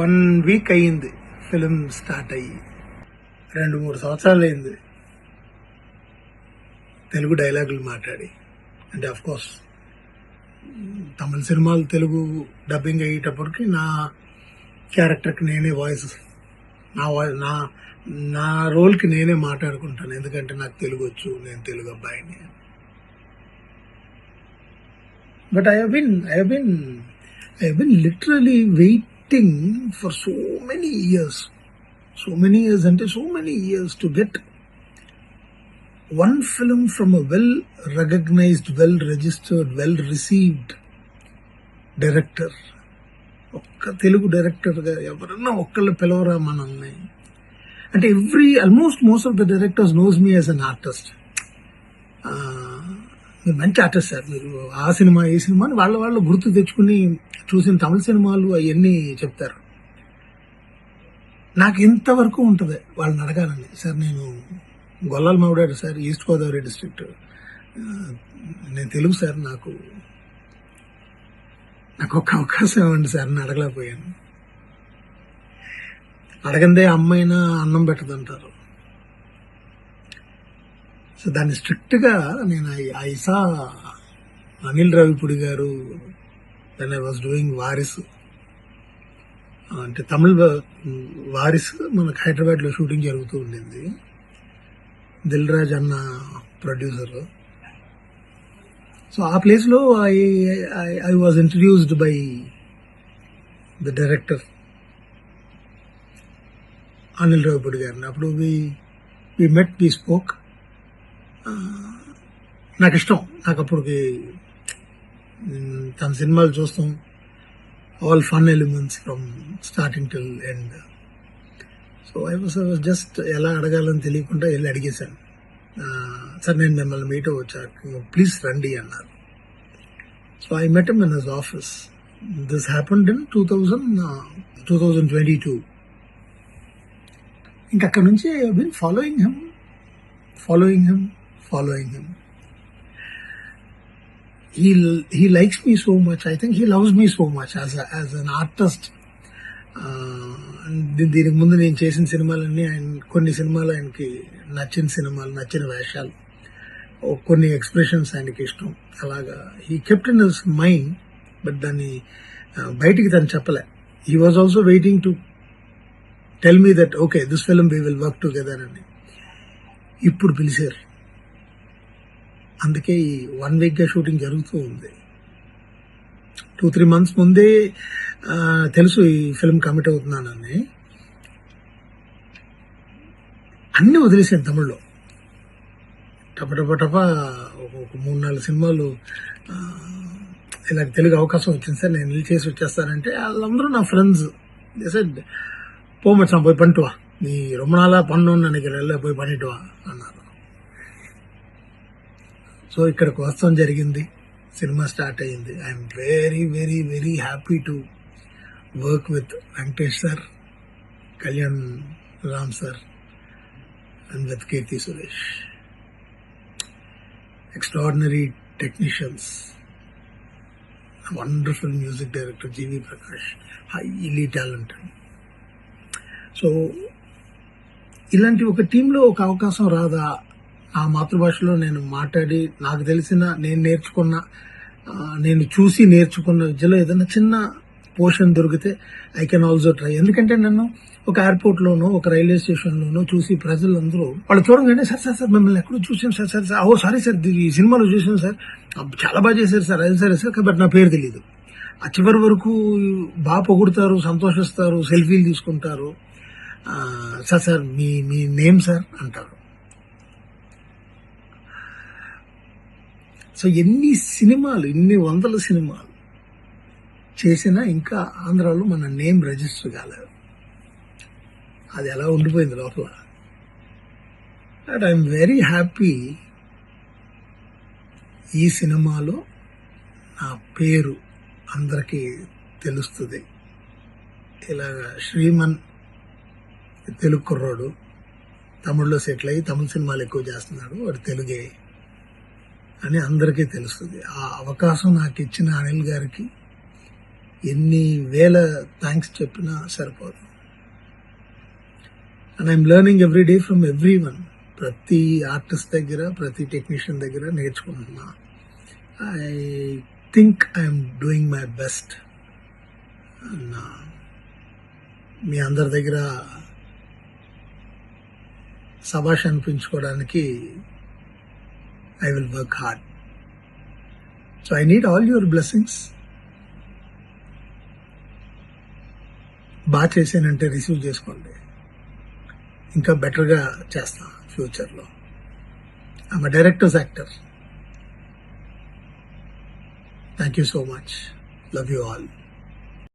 1 week అయ్యింది film start అయ్యి. 2-3 సంవత్సరాలు అయింది తెలుగు డైలాగులు మాట్లాడి. అంటే అఫ్ కోర్స్ తమిళ సినిమాలు తెలుగు డబ్బింగ్ అయ్యేటప్పటికి నా క్యారెక్టర్కి నేనే వాయిస్, నా నా రోల్కి నేనే మాట్లాడుకుంటాను. ఎందుకంటే నాకు తెలుగు వచ్చు, నేను తెలుగు అబ్బాయిని. But I have been literally waiting for so many years అంటే so many years to get one film from a well recognized, well registered, well received director. ఒక్క తెలుగు డైరెక్టర్గా ఎవరన్నా ఒక్కళ్ళు పిలవరా మనల్ని అంటే most of the directors knows me as an artist. మీరు మంచి artist sir, మీరు ఆ సినిమా ఈ సినిమా అని వాళ్ళు గుర్తు తెచ్చుకుని చూసిన తమిళ సినిమాలు అవన్నీ చెప్తారు. నాకు ఎంతవరకు ఉంటుంది వాళ్ళని అడగాలని. సార్ నేను గొల్లాల మావిడాడు సార్, ఈస్ట్ గోదావరి డిస్ట్రిక్ట్, నేను తెలుగు సార్, నాకు ఒక అవకాశం ఇవ్వండి సార్ అని అడగలేకపోయాను. అడగందే అమ్మైనా అన్నం పెట్టదంటారు. సో దాన్ని స్ట్రిక్ట్గా నేను ఐసా అనిల్ రావిపూడి గారు then I was doing Varisu, అంటే తమిళ వారిస్ మనకు హైదరాబాద్లో షూటింగ్ జరుగుతూ ఉండింది. దిల్ రాజ్ అన్న ప్రొడ్యూసర్. సో ఆ ప్లేస్లో I was introduced by the director Anil Ravipudi గారిని. అప్పుడు వి మెట్, వి స్పోక్. నాకు ఇష్టం, నాకు అప్పటికి తన సినిమాలు చూస్తాం, all fun elements from starting till end. So I was just ఎలా అడగాలని తెలియకుండా వెళ్ళి అడిగేశాను. సార్ నేను మిమ్మల్ని మీట్ అవ్వచ్చా, ప్లీజ్ రండి అన్నారు. So I met him in his office. This happened in 2022. ఇంకా అక్కడ నుంచి I have been following him. He likes me so much. I think he loves me so much as an artist. దీనికి ముందు నేను చేసిన సినిమాలన్నీ కొన్ని సినిమాలు ఆయనకి నచ్చిన సినిమాలు, నచ్చిన వేషాలు, కొన్ని ఎక్స్ప్రెషన్స్ ఆయనకి ఇష్టం. అలాగా he kept in his mind, but దాన్ని బయటికి తను చెప్పలే. He was also waiting to tell me that okay this film we will work together అని. ఇప్పుడు పిలిచారు, అందుకే ఈ 1 వీక్గా షూటింగ్ జరుగుతూ ఉంది. 2-3 months ముందే తెలుసు ఈ ఫిల్మ్ కమిట్ అవుతున్నానని. అన్నీ వదిలేసాను తమిళ్లో. టప ఒక 3-4 సినిమాలు ఇలా తెలుగు అవకాశం వచ్చింది సార్, నేను వెళ్ళి చేసి వచ్చేస్తానంటే వాళ్ళందరూ నా ఫ్రెండ్స్. పోమచ్చాం, పోయి పంటువా, నీ ரொம்ப நாளா பண்ணணும்னு நினைக்கிறேன், పోయి పనిటువా అన్నారు. సో ఇక్కడికి వస్తాం జరిగింది, సినిమా స్టార్ట్ అయ్యింది. I'm very very very happy to work with Venkatesh sir, Kalyan Ram sir and with Keerthy Suresh. Extraordinary technicians, wonderful music director GV Prakash, highly talented. So ఇలాంటి ఒక టీంలో ఒక అవకాశం రాదా? ఆ మాతృభాషలో నేను మాట్లాడి నాకు తెలిసిన, నేను నేర్చుకున్న, నేను చూసి నేర్చుకున్న విద్యలో ఏదైనా చిన్న పోర్షన్ దొరికితే ఐ కెన్ ఆల్సో ట్రై. ఎందుకంటే నన్ను ఒక ఎయిర్పోర్ట్లోనో ఒక రైల్వే స్టేషన్లోనో చూసి ప్రజలందరూ వాళ్ళు చూడగానే సార్ మిమ్మల్ని ఎక్కడో చూసాను సార్, ఓ సారీ సార్ ఈ సినిమాలో చూసాను సార్, చాలా బాగా చేశారు సార్, అది సరే సార్, బట్ నా పేరు తెలియదు. ఆ చివరి వరకు బాగా పొగుడుతారు, సంతోషిస్తారు, సెల్ఫీలు తీసుకుంటారు. సార్ మీ నేమ్ సార్ అంటారు. సో ఎన్ని వందల సినిమాలు చేసినా ఇంకా ఆంధ్రాలో మన నేమ్ రిజిస్టర్ కాలేదు. అది ఎలా ఉండిపోయింది లోపల. బట్ ఐఎమ్ వెరీ హ్యాపీ ఈ సినిమాలో నా పేరు అందరికీ తెలుస్తుంది. ఇలాగా శ్రీమన్ తెలుగు కుర్రాడు, తమిళ్లో సెటిల్ అయ్యి తమిళ సినిమాలు ఎక్కువ చేస్తున్నాడు, వాడు తెలుగే అని అందరికీ తెలుస్తుంది. ఆ అవకాశం నాకు ఇచ్చిన అనిల్ గారికి ఎన్ని వేల థ్యాంక్స్ చెప్పినా సరిపోదు. And I'm learning every day from everyone. ప్రతి ఆర్టిస్ట్ దగ్గర, ప్రతి టెక్నీషియన్ దగ్గర నేర్చుకుంటున్నా. I think I'm doing my best. మీ అందరి దగ్గర శభాష్ అనిపించుకోవడానికి I will work hard. So I need all your blessings. బాగా చేశానంటే రిసీవ్ చేసుకోండి. ఇంకా బెటర్గా చేస్తా ఫ్యూచర్లో. I'm a director's actor. Thank you so much. Love you all.